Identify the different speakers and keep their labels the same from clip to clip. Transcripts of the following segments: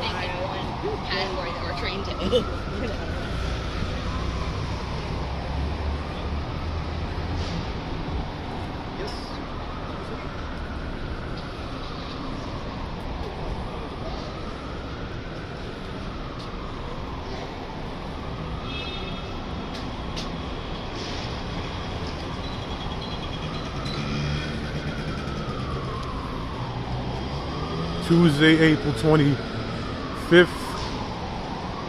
Speaker 1: one category that we're trained in.
Speaker 2: Tuesday, April 25th,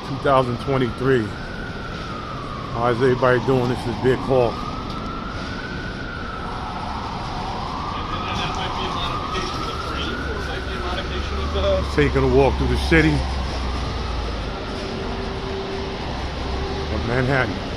Speaker 2: 2023. How's everybody doing? This is Big Hawk. Taking a walk through the city of Manhattan.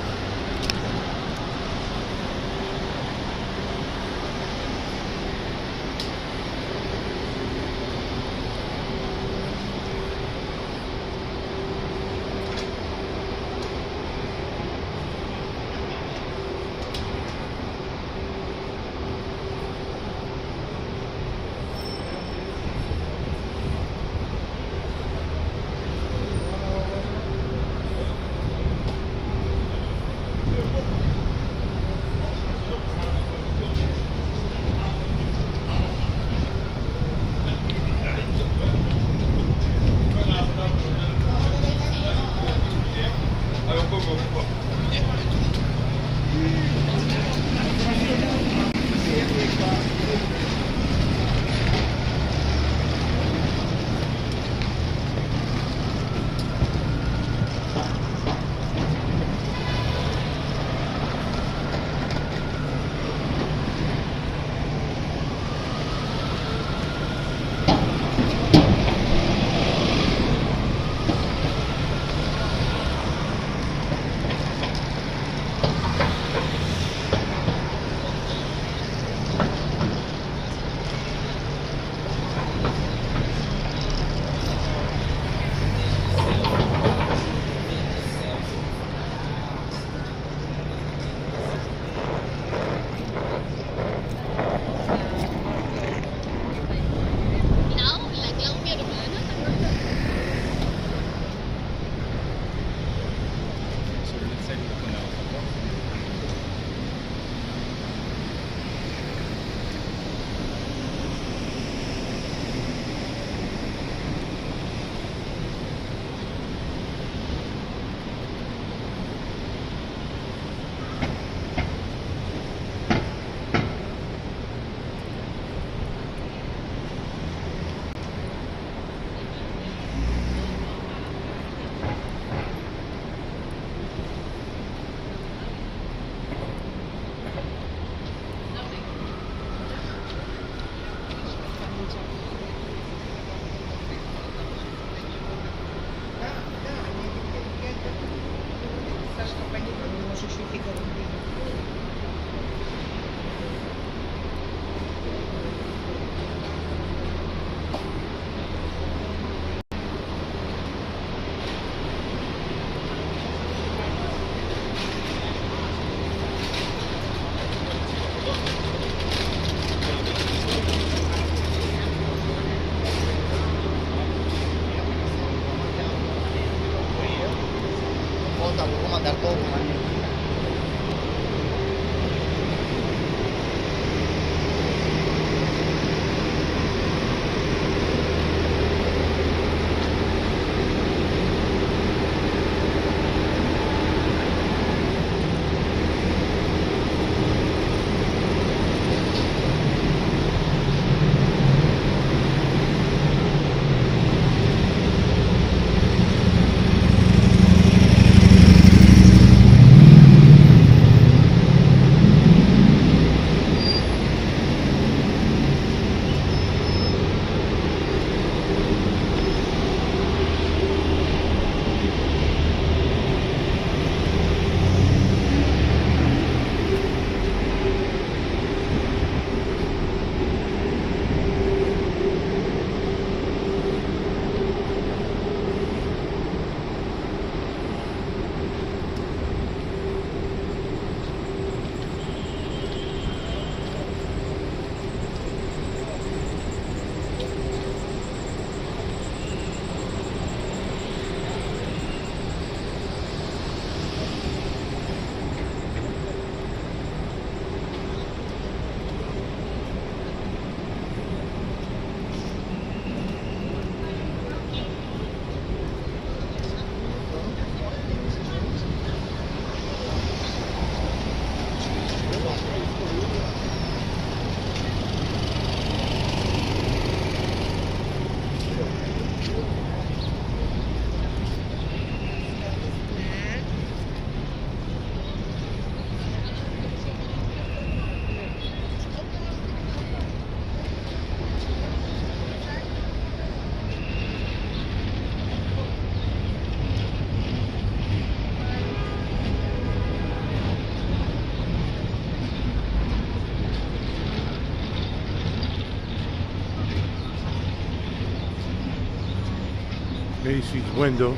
Speaker 2: Macy's window.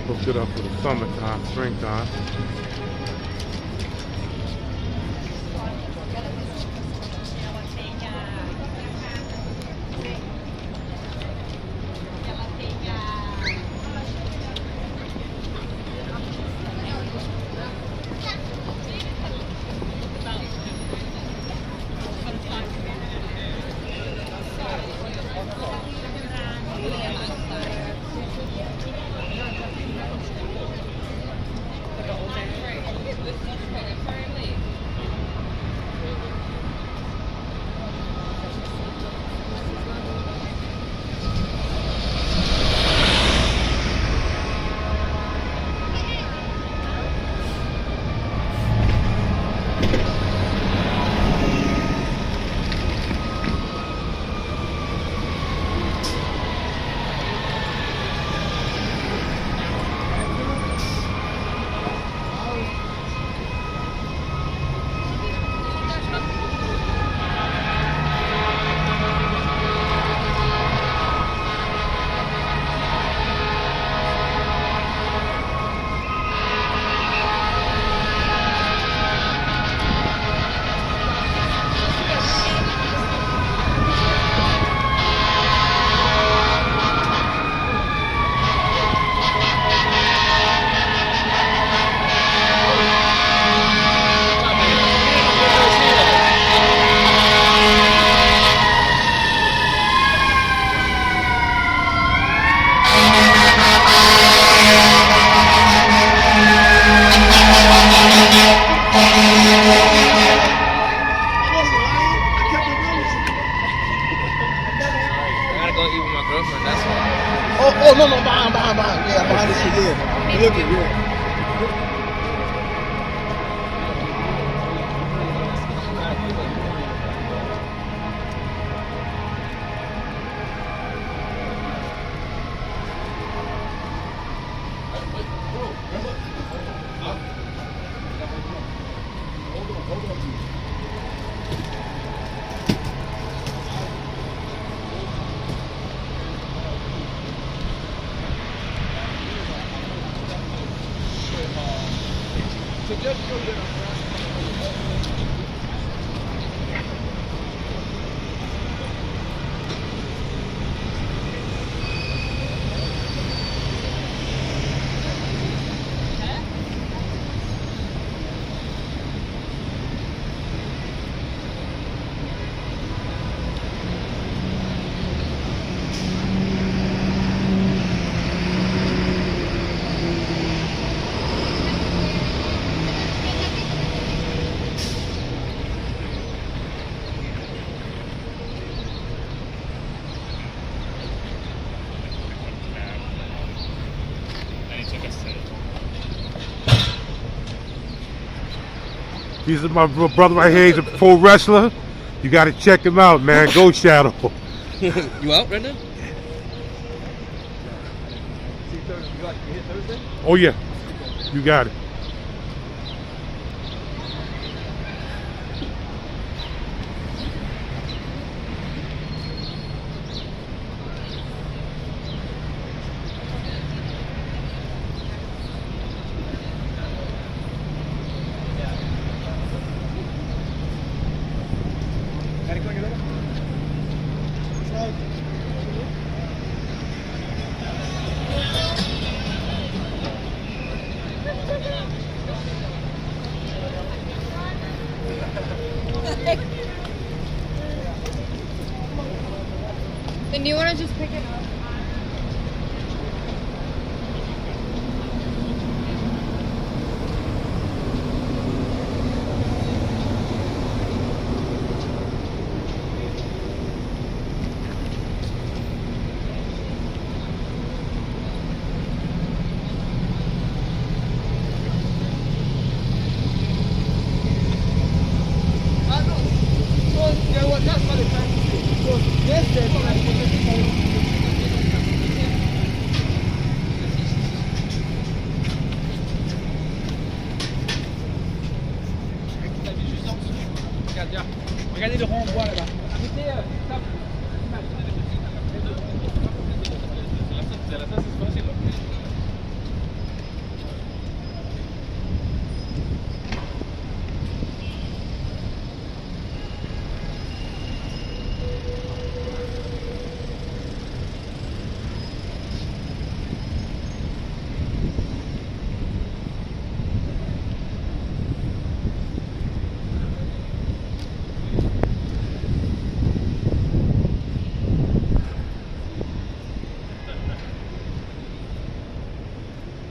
Speaker 2: Hooked it up for the summertime, springtime.
Speaker 3: Oh, no, behind. Yeah, behind this shit, yeah. Look at yeah.
Speaker 2: He's my brother right here. He's a pro wrestler. You got to check him out, man. Go Shadow.
Speaker 4: You out right now?
Speaker 2: Oh yeah, you got it.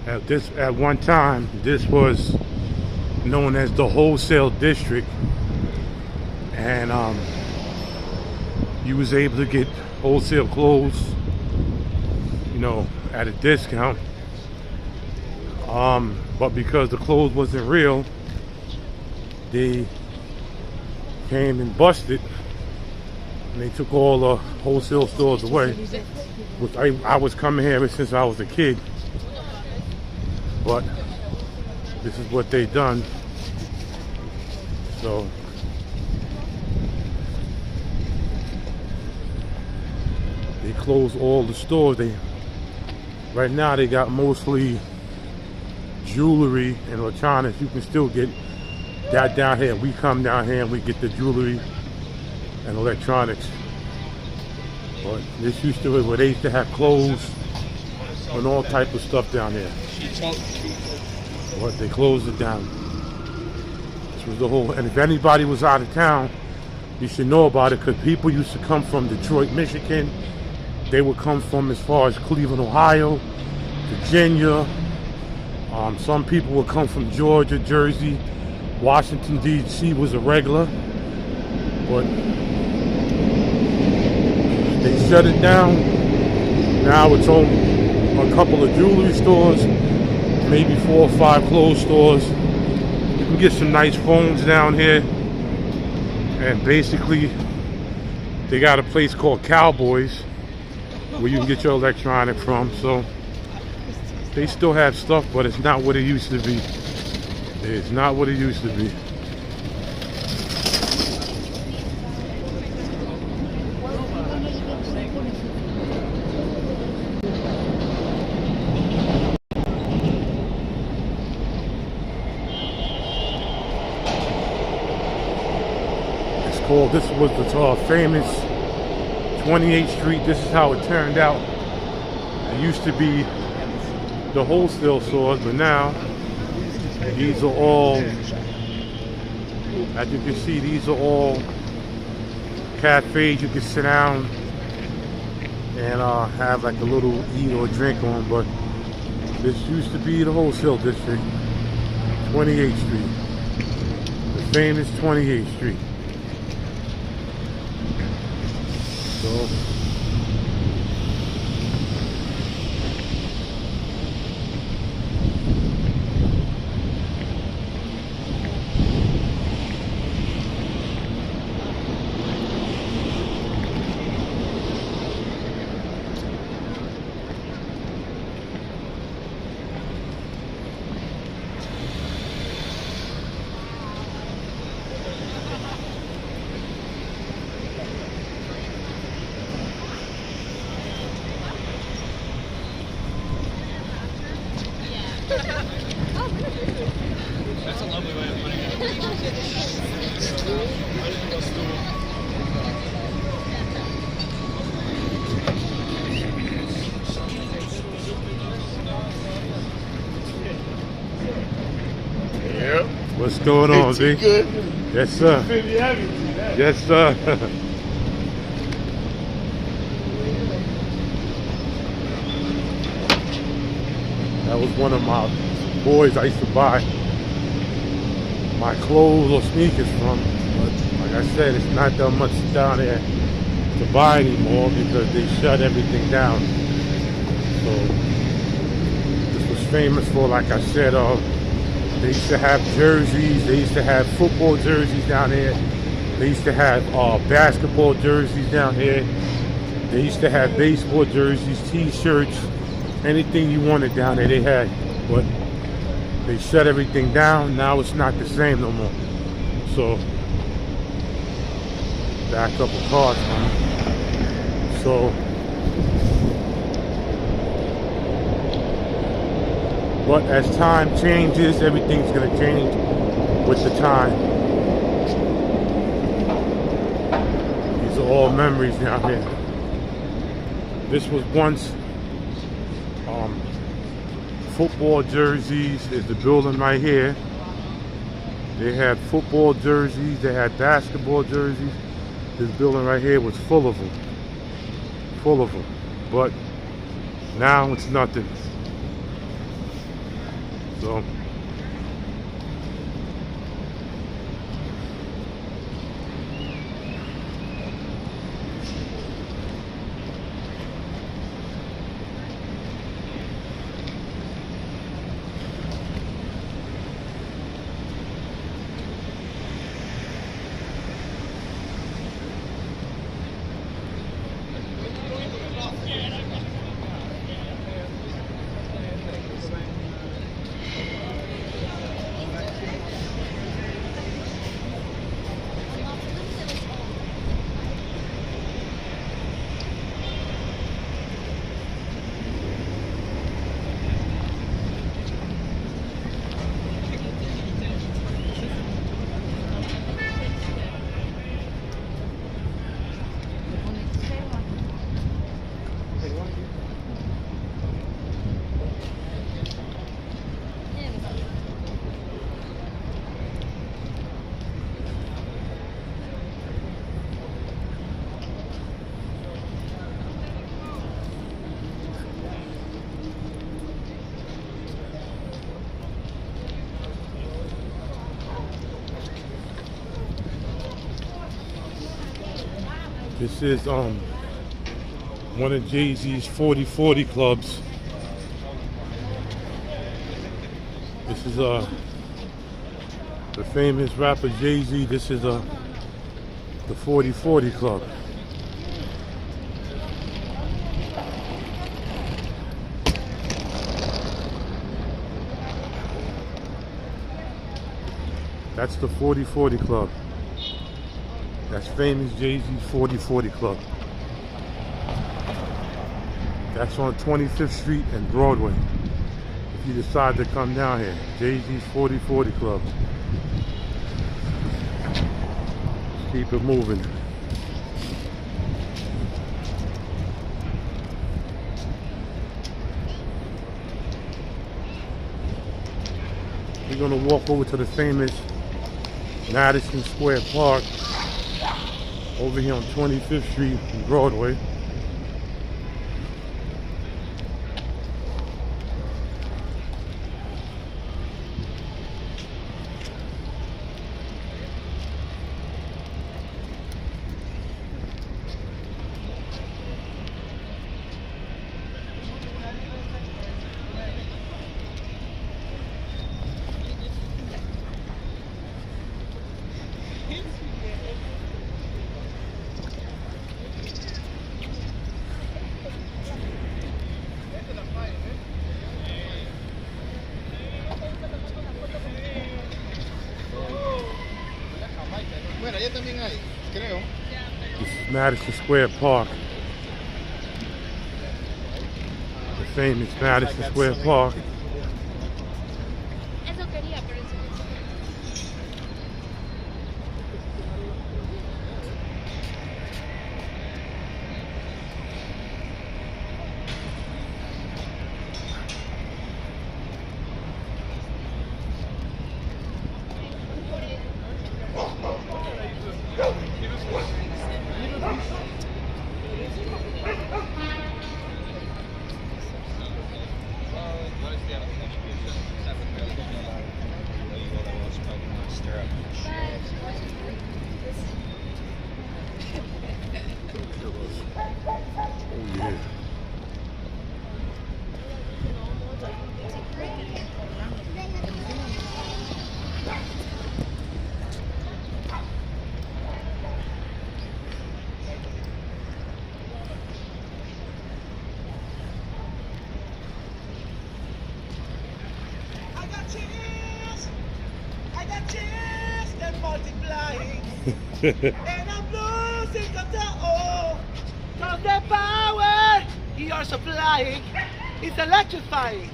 Speaker 2: At one time, this was known as the wholesale district, and you was able to get wholesale clothes, you know, at a discount. But because the clothes wasn't real, they came and busted, and they took all the wholesale stores away. Which I was coming here ever since I was a kid, but this is what they done. So they closed all the stores. Right now they got mostly jewelry and electronics. You can still get that down here. We come down here and we get the jewelry and electronics. But this used to be where they used to have clothes and all type of stuff down there. But they closed it down. This was the whole. And if anybody was out of town, you should know about it, because people used to come from Detroit, Michigan. They would come from as far as Cleveland, Ohio, Virginia. Some people would come from Georgia, Jersey, Washington, D.C. was a regular. But they shut it down. Now it's only a couple of jewelry stores, maybe 4 or 5 clothes stores. You can get some nice phones down here. And basically, they got a place called Cowboys where you can get your electronic from. So they still have stuff, but it's not what it used to be. It's not what it used to be. This was the famous 28th Street. This is how it turned out. It used to be the wholesale stores, but now these are all, as you can see, these are all cafes you can sit down and have like a little eat or drink on. But this used to be the wholesale district, 28th Street, the famous 28th Street. So
Speaker 4: That's a lovely way of putting it.
Speaker 3: Yep.
Speaker 2: what's going on,
Speaker 3: It's
Speaker 2: Z?
Speaker 3: good.
Speaker 2: Yes, sir. Yes, sir. That was one of my boys I used to buy my clothes or sneakers from. But like I said, it's not that much down there to buy anymore because they shut everything down. So this was famous for, like I said, they used to have jerseys. They used to have football jerseys down here. They used to have basketball jerseys down here. They used to have baseball jerseys, t-shirts, anything you wanted down there they had. But they shut everything down. Now it's not the same no more. So back up a cars, man. So but as time changes, everything's gonna change with the time. These are all memories down here. This was once football jerseys. Is the building right here. They had football jerseys, they had basketball jerseys. This building right here was full of them. Full of them. But now it's nothing. So this is one of Jay-Z's 40/40 clubs. This is the famous rapper Jay-Z. This is the 40/40 club. That's the 40/40 club. That's famous Jay-Z's 40/40 club. That's on 25th Street and Broadway. If you decide to come down here, Jay-Z's 40/40 club. Let's keep it moving. We're gonna walk over to the famous Madison Square Park over here on 25th Street and Broadway.
Speaker 3: Bueno, allá también hay, creo.
Speaker 2: This is Madison Square Park. The famous Madison Square Park.
Speaker 1: Eso quería, pero eso no.
Speaker 2: Oh yeah.
Speaker 5: I got cheers, they're multiplying, and I'm losing control. Cause the power you're supplying is electrifying.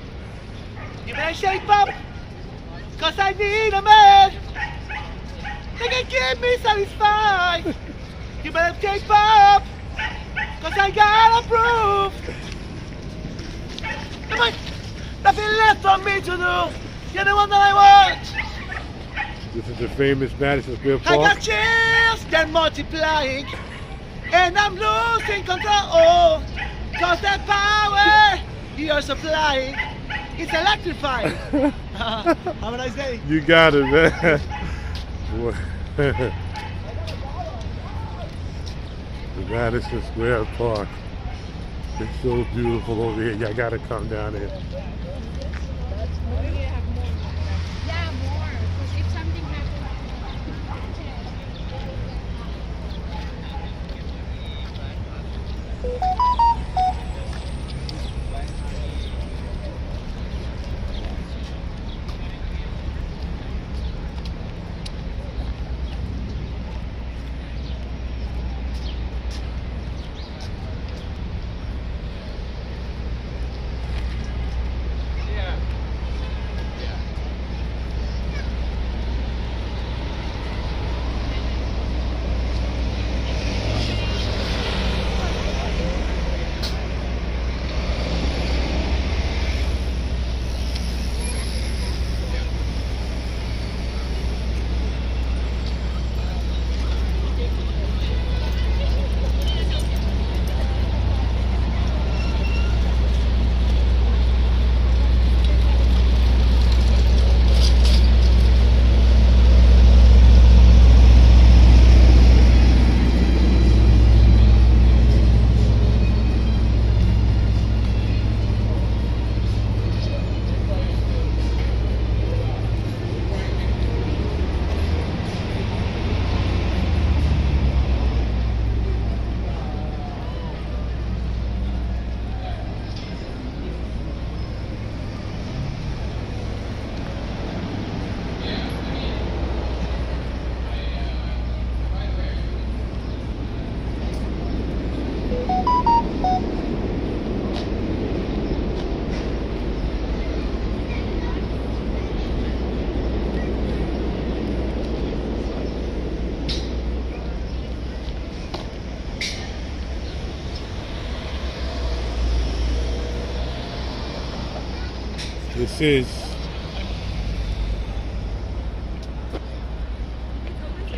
Speaker 5: You better shape up, cause I need a man that can keep me satisfied. You better shape up, cause I gotta prove. Come on, nothing left for me to do. You're the one that I want.
Speaker 2: This is the famous Madison Square
Speaker 5: I got
Speaker 2: Park.
Speaker 5: cheers, they're multiplying, and I'm losing control. Cause that power you're supplying It's electrifying. Have a nice day.
Speaker 2: You got it, man. Boy. The Madison Square Park. It's so beautiful over here. Y'all gotta come down here.
Speaker 1: Yeah, more. Because if something happens.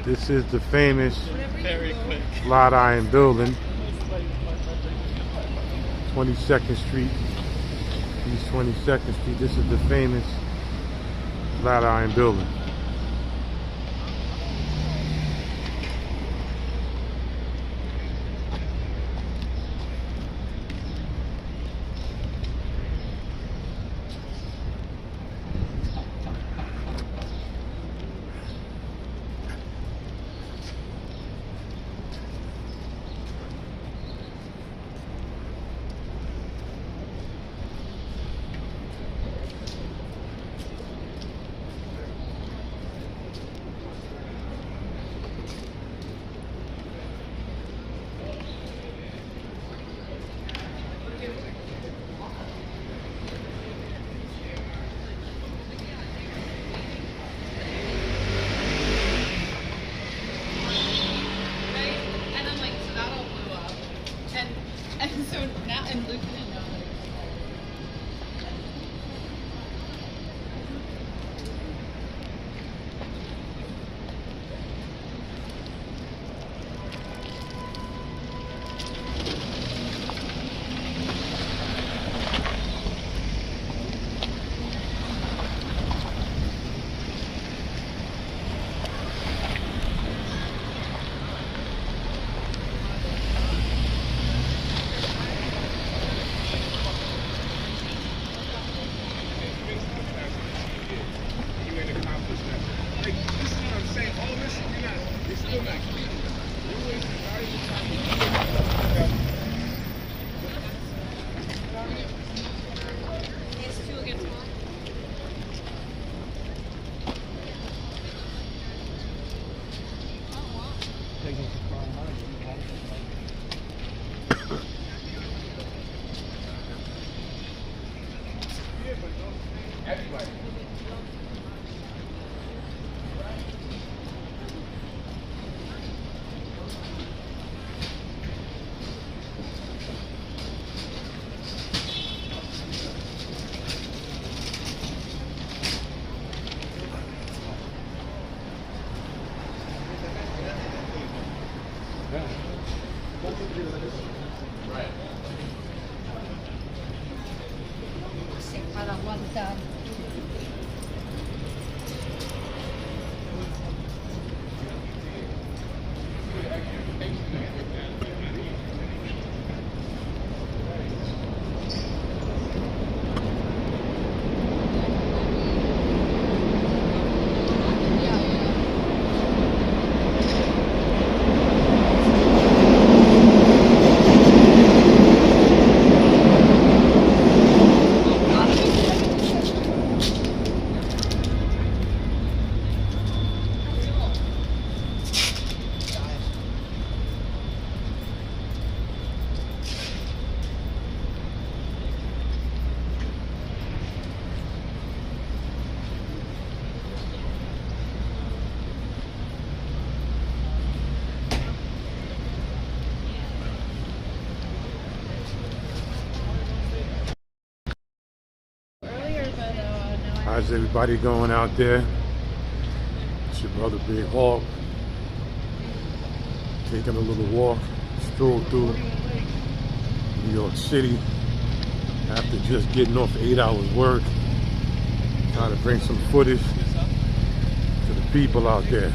Speaker 2: This is the famous
Speaker 4: Very quick.
Speaker 2: Flatiron Building, 22nd Street, East 22nd Street. This is the famous Flatiron Building.
Speaker 1: And I'm like, so that all blew up. And so now, and Luke didn't know. It's 2 against 1. one's done.
Speaker 2: How's everybody going out there? It's your brother Big Hawk. Taking a little walk, stroll through New York City after just getting off 8 hours work. Trying to bring some footage to the people out there.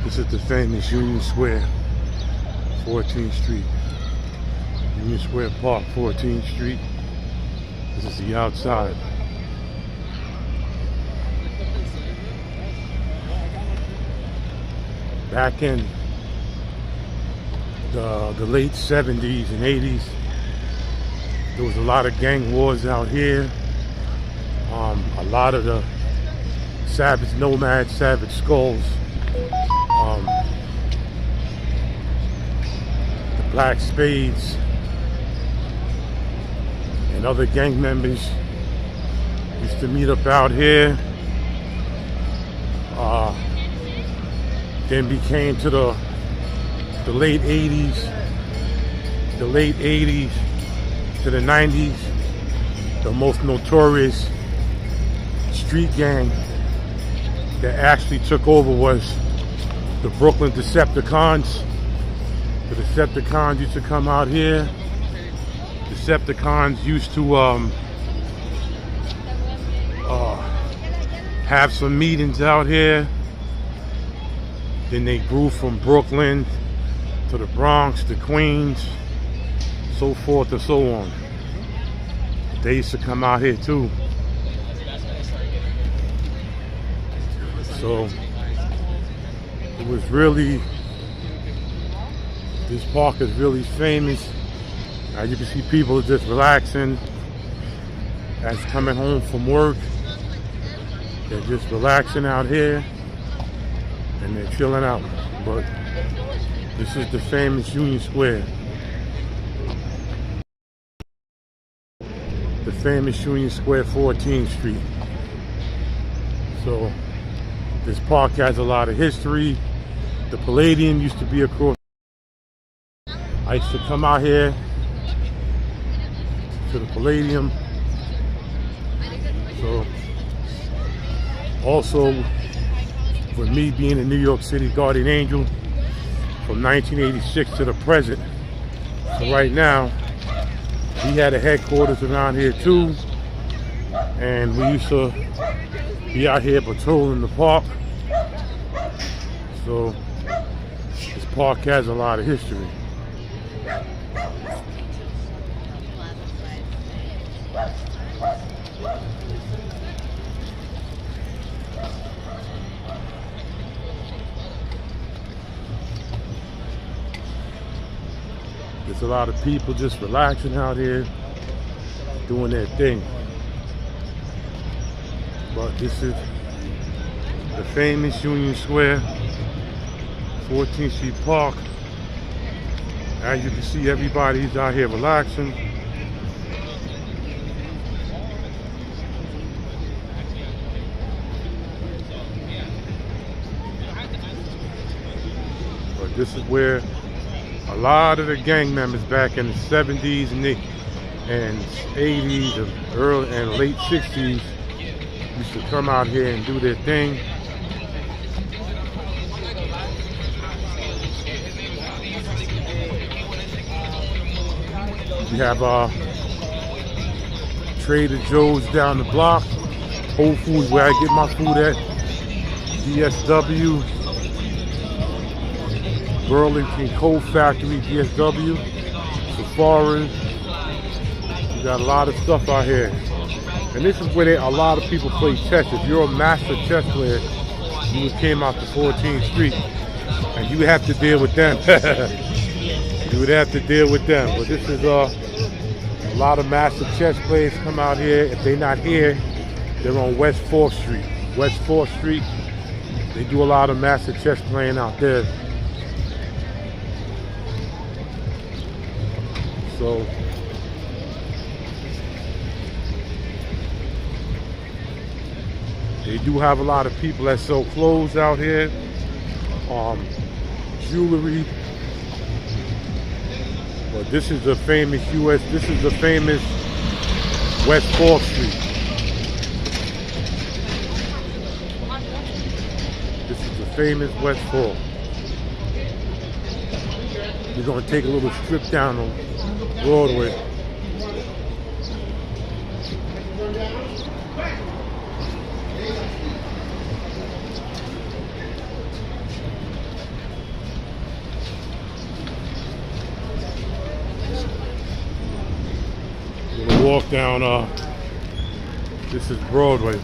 Speaker 2: This is the famous Union Square, 14th Street. Union Square Park, 14th Street. This is the outside. Back in the late 70s and 80s, there was a lot of gang wars out here. A lot of the Savage Nomads, Savage Skulls, the Black Spades, and other gang members used to meet up out here. Then became to the late 80s, to the 90s, the most notorious street gang that actually took over was the Brooklyn Decepticons. The Decepticons used to come out here Decepticons used to have some meetings out here. Then they grew from Brooklyn to the Bronx to Queens, so forth and so on. They used to come out here too. So it was really, this park is really famous. You can see people just relaxing as coming home from work. They're just relaxing out here and they're chilling out. But this is the famous Union Square. The famous Union Square, 14th Street. So this park has a lot of history. The Palladium used to be across. I used to come out here to the Palladium. So also with me being a New York City Guardian Angel from 1986 to the present. So right now we had a headquarters around here too, and we used to be out here patrolling the park. So this park has a lot of history. There's a lot of people just relaxing out here, doing their thing. But this is the famous Union Square, 14th Street Park. As you can see, everybody's out here relaxing. But this is where a lot of the gang members back in the 70s and 80s and early and late 60s used to come out here and do their thing. We have Trader Joe's down the block, Whole Foods where I get my food at, DSW, Burlington Coal Factory, DSW, Safari. We got a lot of stuff out here. And this is where a lot of people play chess. If you're a master chess player, you came out to 14th Street and you have to deal with them. You would have to deal with them. But this is a lot of master chess players come out here. If they're not here, they're on West 4th Street. West 4th Street, they do a lot of master chess playing out there. So they do have a lot of people that sell clothes out here, jewelry. But this is the famous this is the famous West 4th Street. This is the famous West 4th. We're going to take a little strip down on Broadway. We're going to walk down, this is Broadway.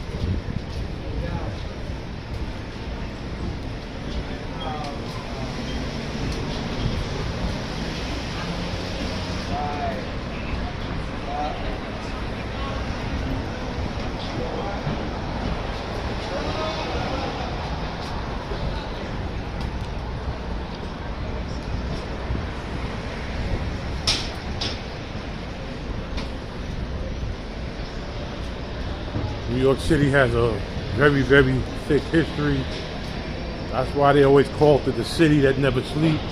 Speaker 2: New York City has a very, very thick history. That's why they always call it the city that never sleeps.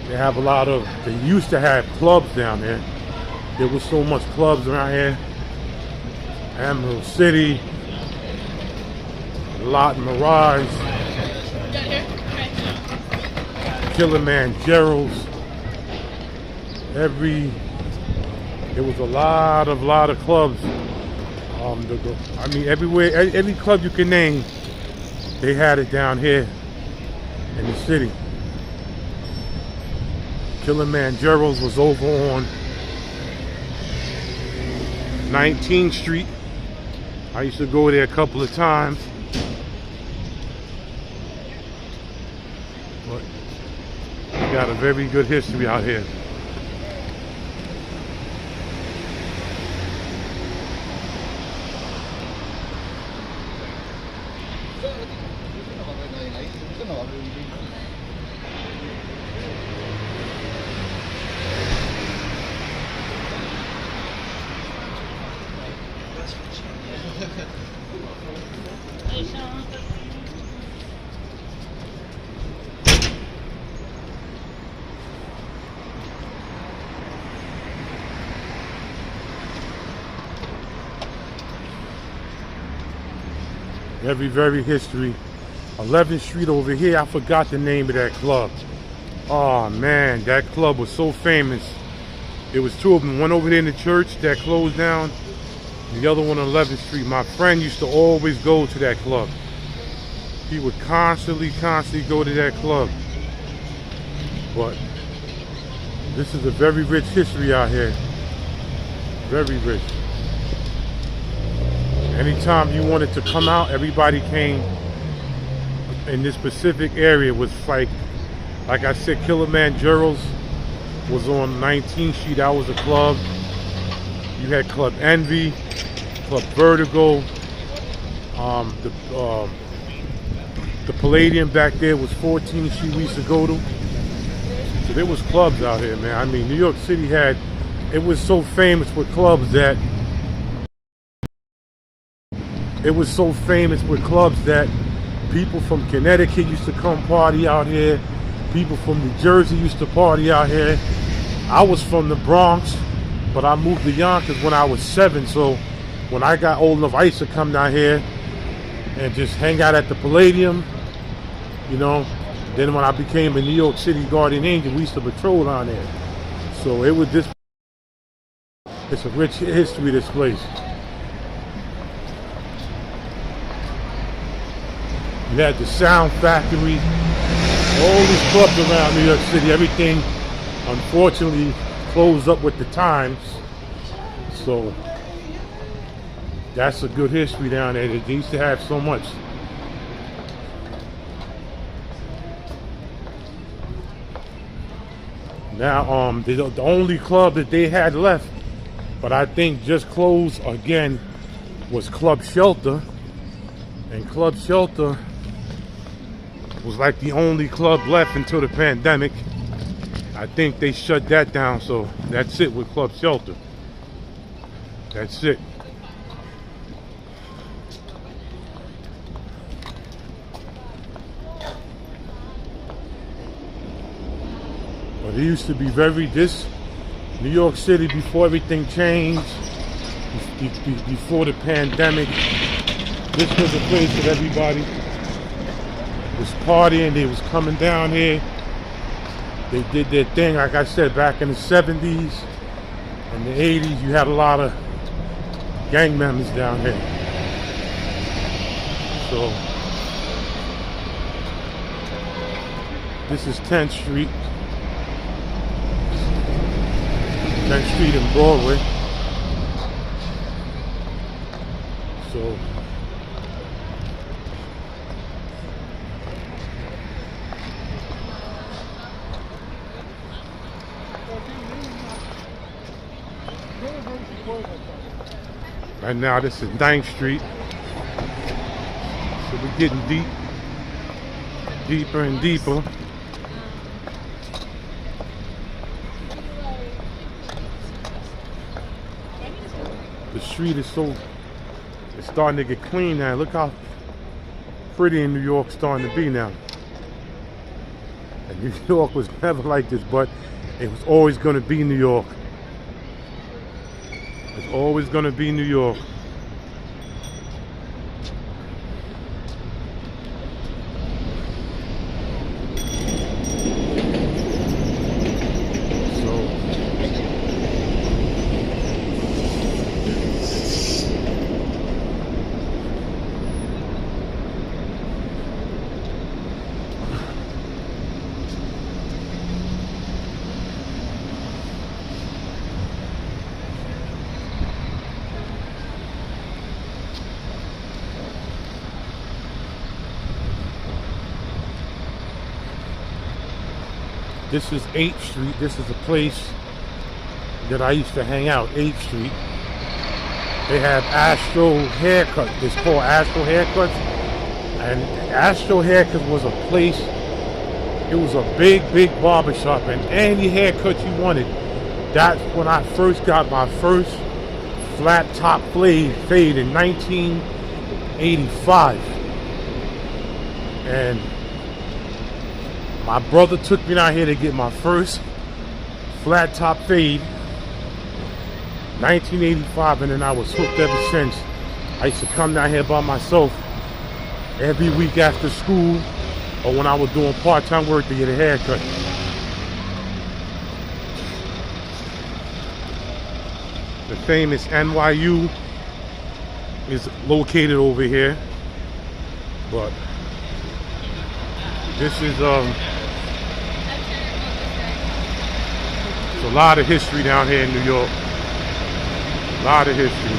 Speaker 2: They have a lot of, they used to have clubs down there. There was so much clubs around here. Emerald City, Lot Mirage, Kilimanjaro's. Every There was a lot of clubs. I mean, everywhere, every club you can name, they had it down here in the city. Kilimanjaro's was over on 19th Street. I used to go there a couple of times. But we got a very good history out here. Very history. 11th Street over here, I forgot the name of that club. Oh man, that club was so famous. There was two of them, one over there in the church that closed down, the other one on 11th Street. My friend used to always go to that club. He would constantly go to that club. But this is a very rich history out here. Very rich. Anytime you wanted to come out, everybody came in this specific area. It was like I said, Kilimanjaro's was on 19th Street. That was a club. You had Club Envy, Club Vertigo. The Palladium back there was 14th Street we used to go to. So there was clubs out here, man. I mean, New York City it was so famous with clubs that people from Connecticut used to come party out here. People from New Jersey used to party out here. I was from the Bronx, but I moved to Yonkers when I was 7. So when I got old enough, I used to come down here and just hang out at the Palladium, you know. Then when I became a New York City Guardian Angel, we used to patrol down there. So it's a rich history, this place. You had the Sound Factory, all these clubs around New York City. Everything, unfortunately, closed up with the times. So that's a good history down there. They used to have so much. Now, the only club that they had left, but I think just closed again, was Club Shelter. And Club Shelter was like the only club left until the pandemic. I think they shut that down, so that's it with Club Shelter. That's it. But it used to be New York City before everything changed, before the pandemic, this was a place that everybody was partying. They was coming down here. They did their thing. Like I said, back in the 70s and the 80s, you had a lot of gang members down here. So this is 10th Street. 10th Street and Broadway. So right now this is 9th Street. So we're getting deeper and deeper. The street is it's starting to get clean now. Look how pretty New York's starting to be now. And New York was never like this, but it was always going to be New York. It's always going to be New York. This is 8th Street. This is a place that I used to hang out, 8th Street. They have Astro Haircut. It's called Astro Haircuts. And Astro Haircuts was a place, it was a big, big barbershop, and any haircut you wanted. That's when I first got my first flat top fade in 1985. And my brother took me down here to get my first flat top fade, 1985, and then I was hooked ever since. I used to come down here by myself every week after school or when I was doing part-time work to get a haircut. The famous NYU is located over here, but this is there's a lot of history down here in New York. A lot of history.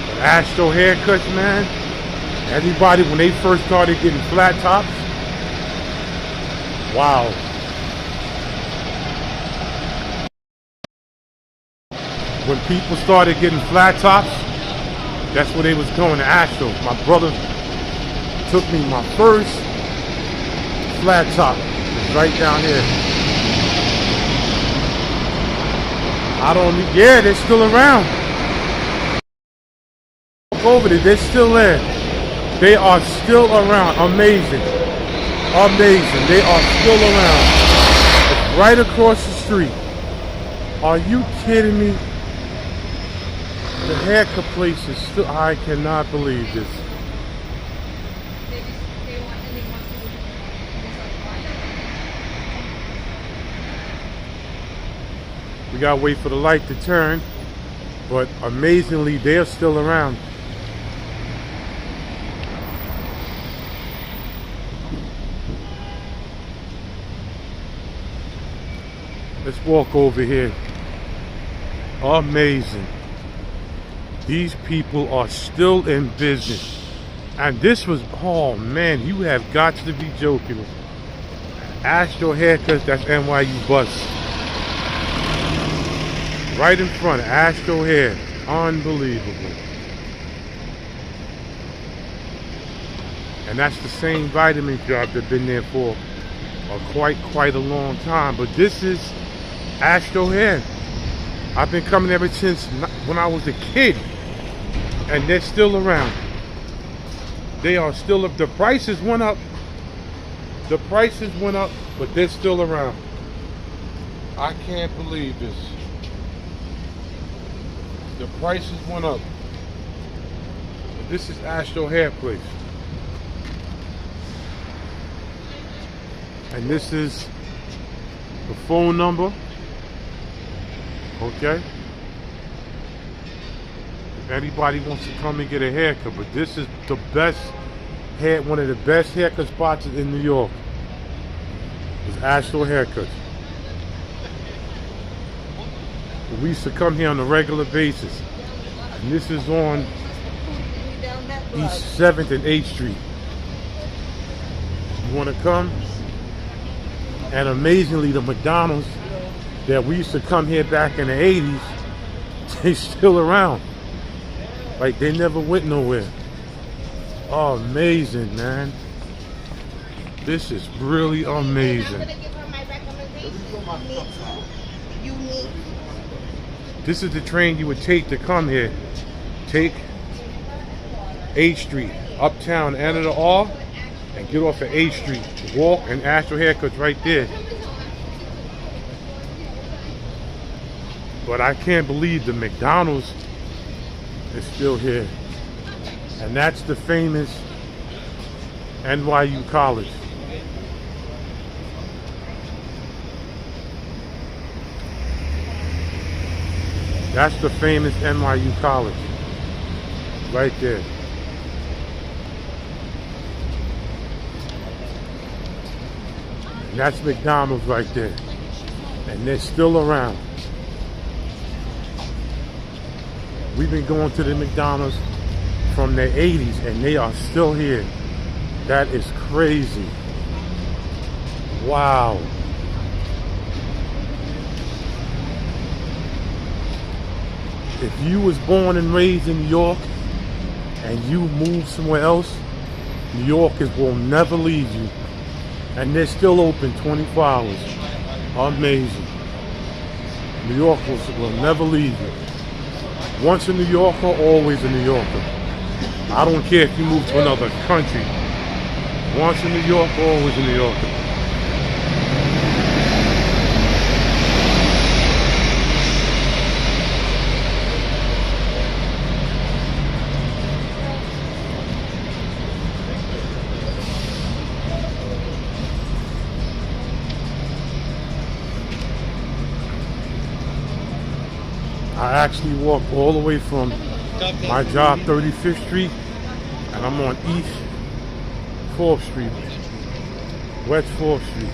Speaker 2: But Astro Haircuts, man. Everybody, when they first started getting flat tops, wow. When people started getting flat tops, that's where they was going to Astro. My brother took me my first flat top. It's right down here. Yeah, they're still around. Look over there, they're still there. They are still around. Amazing. Amazing. They are still around. It's right across the street. Are you kidding me? The haircut place is still, I cannot believe this. We gotta wait for the light to turn, but amazingly, they're still around. Let's walk over here. Amazing. These people are still in business. And this was, oh man, you have got to be joking. Astro Haircuts, that's NYU bus. Right in front, Astro Hair. Unbelievable. And that's the same vitamin job that's been there for quite a long time. But this is Astro Hair. I've been coming ever since when I was a kid. And they're still around. They are still up. The prices went up. The prices went up, but they're still around. I can't believe this. The prices went up. This is Astro Hair Place. And this is the phone number. Okay? If anybody wants to come and get a haircut, but this is the best hair, one of the best haircut spots in New York. It's Astro Haircuts. We used to come here on a regular basis. And this is on East 7th and 8th Street. You want to come? And amazingly, the McDonald's that we used to come here back in the 80s, they still around. Like they never went nowhere. Oh, amazing, man. This is really amazing. This is the train you would take to come here. Take 8th Street, uptown, enter the R, and get off at 8th Street. Walk, and Astro Haircuts right there. But I can't believe the McDonald's is still here. And that's the famous NYU College. That's the famous NYU College. Right there. And that's McDonald's right there. And they're still around. We've been going to the McDonald's from the 80s and they are still here. That is crazy. Wow. if you was born and raised in New York and you move somewhere else, New Yorkers will never leave you. And they're still open 24 hours. Amazing. New Yorkers will never leave you. Once a New Yorker, always a New Yorker. I don't care if you move to another country. Once a New Yorker, always a New Yorker. I actually walked all the way from my job, 35th Street, and I'm on East 4th Street, West 4th Street.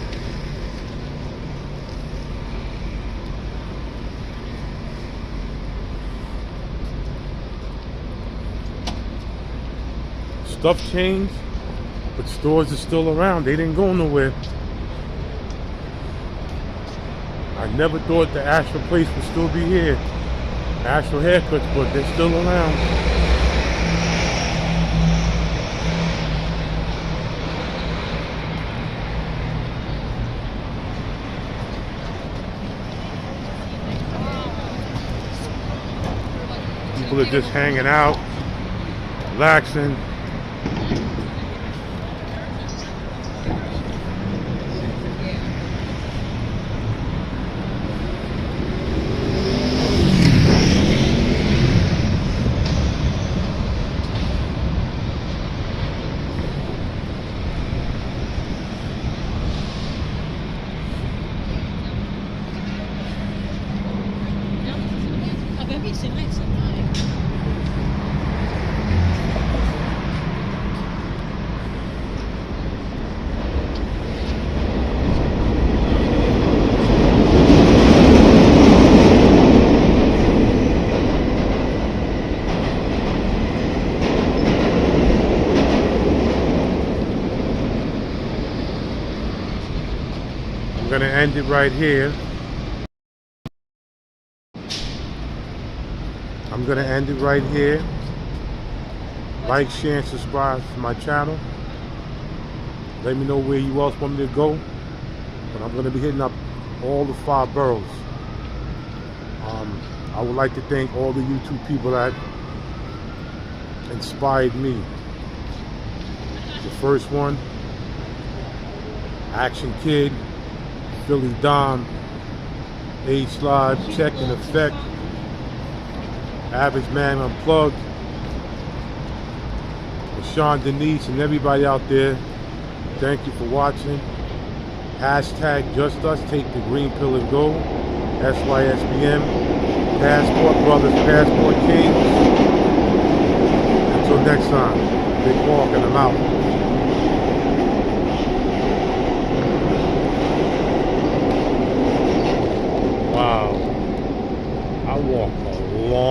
Speaker 2: Stuff changed, but stores are still around. They didn't go nowhere. I never thought the Astro place would still be here. Astro haircuts, but they're still around. People are just hanging out, relaxing.
Speaker 1: C'est vrai que c'est vrai.
Speaker 2: I'm gonna end it right here. I'm gonna end it right here. Like, share, and subscribe to my channel. Let me know where you else want me to go. But I'm gonna be hitting up all the 5 boroughs. I would like to thank all the YouTube people that inspired me. The first one, Action Kid, Philly Dom, A-Slide, Check in Effect, Average Man Unplugged, Sean Denise, and everybody out there. Thank you for watching. Hashtag Just Us, take the green pill and go. SYSBM, Passport Brothers, Passport Kings. Until next time, Big Walk and I'm out. Wow, I walked a long